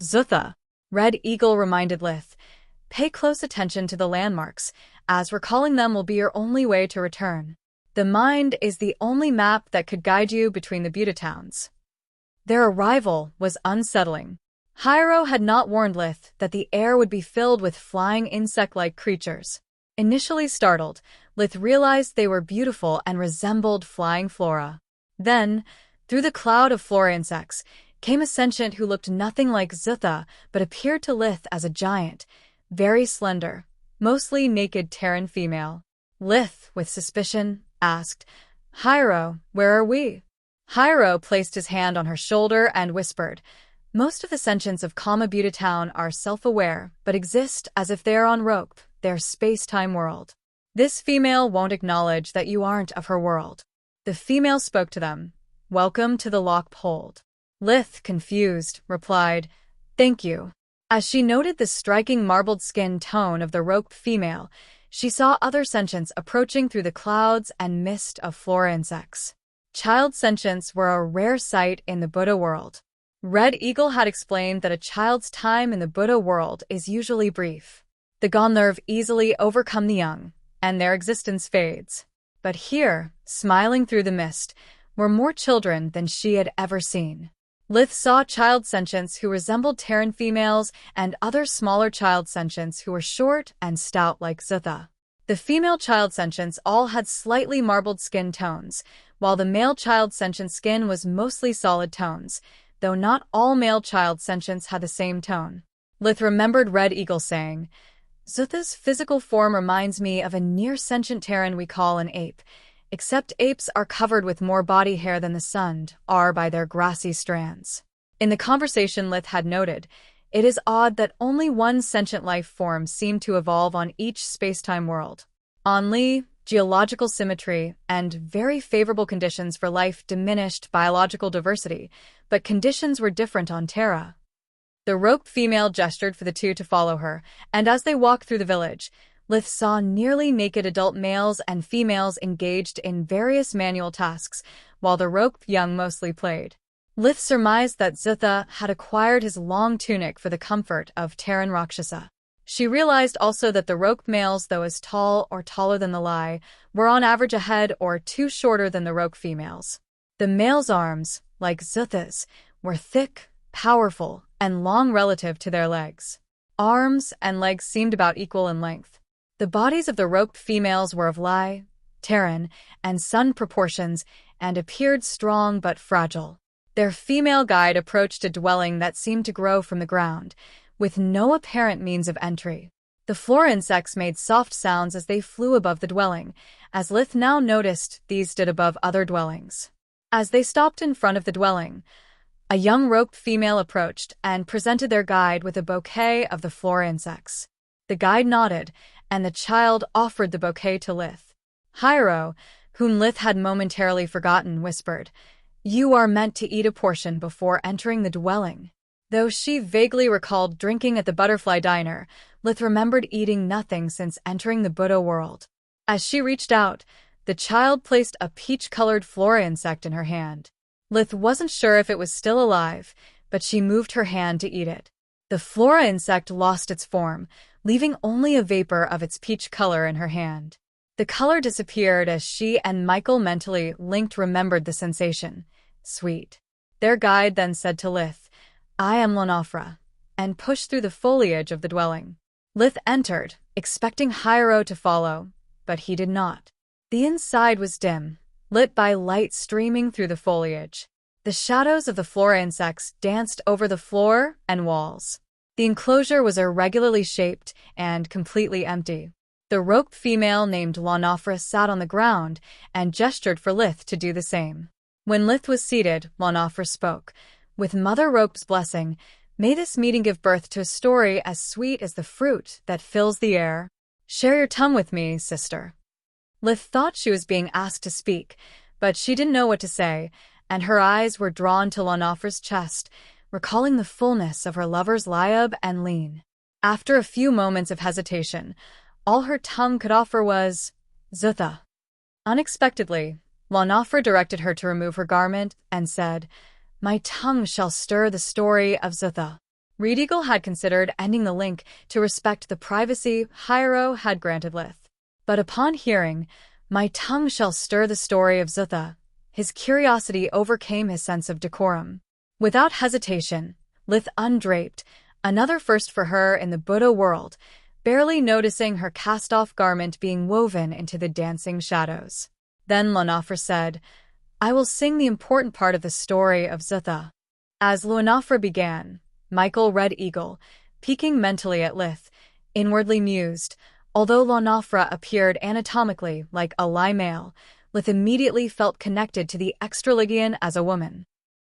Zutha, Red Eagle reminded Lith. Pay close attention to the landmarks, as recalling them will be your only way to return. The mind is the only map that could guide you between the Buta towns. Their arrival was unsettling. Hyro had not warned Lith that the air would be filled with flying insect-like creatures. Initially startled, Lith realized they were beautiful and resembled flying flora. Then, through the cloud of flora insects, came a sentient who looked nothing like Zutha but appeared to Lith as a giant, very slender, mostly naked Terran female. Lith, with suspicion, asked, "Hyro, where are we?" Hyro placed his hand on her shoulder and whispered, "Most of the sentients of Kamabhuta town are self-aware, but exist as if they are on rope, their space-time world. This female won't acknowledge that you aren't of her world." The female spoke to them. "Welcome to the Lockhold." Lith, confused, replied, "Thank you." As she noted the striking marbled skin tone of the rope female, she saw other sentients approaching through the clouds and mist of flora insects. Child sentients were a rare sight in the Buddha world. Red Eagle had explained that a child's time in the Buddha world is usually brief. The Gonlerv easily overcome the young, and their existence fades. But here, smiling through the mist, were more children than she had ever seen. Lith saw child sentients who resembled Terran females and other smaller child sentients who were short and stout like Zutha. The female child sentients all had slightly marbled skin tones, while the male child sentient skin was mostly solid tones, though not all male child sentients had the same tone. Lith remembered Red Eagle saying, "Zutha's physical form reminds me of a near-sentient Terran we call an ape, except apes are covered with more body hair than the Sund are by their grassy strands." In the conversation Lith had noted, it is odd that only one sentient life form seemed to evolve on each space-time world. On Lee, geological symmetry and very favorable conditions for life diminished biological diversity, but conditions were different on Terra. The rope female gestured for the two to follow her, and as they walked through the village, Lith saw nearly naked adult males and females engaged in various manual tasks, while the rope young mostly played. Lith surmised that Zutha had acquired his long tunic for the comfort of Terran Rakshasa. She realized also that the rope males, though as tall or taller than the Lai, were on average a head or two shorter than the rope females. The males' arms, like Zutha's, were thick, powerful, and long relative to their legs. Arms and legs seemed about equal in length. The bodies of the rope females were of Lai, Terran, and Sun proportions and appeared strong but fragile. Their female guide approached a dwelling that seemed to grow from the ground, with no apparent means of entry. The flora insects made soft sounds as they flew above the dwelling, as Lith now noticed these did above other dwellings. As they stopped in front of the dwelling, a young rope female approached and presented their guide with a bouquet of the flora insects. The guide nodded, and the child offered the bouquet to Lith. Hyro, whom Lith had momentarily forgotten, whispered, "You are meant to eat a portion before entering the dwelling." Though she vaguely recalled drinking at the butterfly diner, Lith remembered eating nothing since entering the Buddha world. As she reached out, the child placed a peach-colored flora insect in her hand. Lith wasn't sure if it was still alive, but she moved her hand to eat it. The flora insect lost its form, leaving only a vapor of its peach color in her hand. The color disappeared as she and Michael, mentally linked, remembered the sensation. Sweet. Their guide then said to Lith, "I am Lonafra," and pushed through the foliage of the dwelling. Lith entered, expecting Hyro to follow, but he did not. The inside was dim, lit by light streaming through the foliage. The shadows of the flora insects danced over the floor and walls. The enclosure was irregularly shaped and completely empty. The rope female named Lonafra sat on the ground and gestured for Lith to do the same. When Lith was seated, Lonafra spoke, "With Mother Rope's blessing, may this meeting give birth to a story as sweet as the fruit that fills the air. Share your tongue with me, sister." Lith thought she was being asked to speak, but she didn't know what to say, and her eyes were drawn to Lonafra's chest, recalling the fullness of her lover's liab and lean. After a few moments of hesitation, all her tongue could offer was, "Zutha." Unexpectedly, Lonafra directed her to remove her garment and said, "My tongue shall stir the story of Zutha." Reed Eagle had considered ending the link to respect the privacy Hyro had granted Lith. But upon hearing, "My tongue shall stir the story of Zutha," his curiosity overcame his sense of decorum. Without hesitation, Lith undraped, another first for her in the Buddha world, barely noticing her cast-off garment being woven into the dancing shadows. Then Lunafra said, "I will sing the important part of the story of Zutha." As Lunafra began, Michael Red Eagle, peeking mentally at Lith, inwardly mused. Although Lunafra appeared anatomically like a Lai male, Lith immediately felt connected to the extraligian as a woman.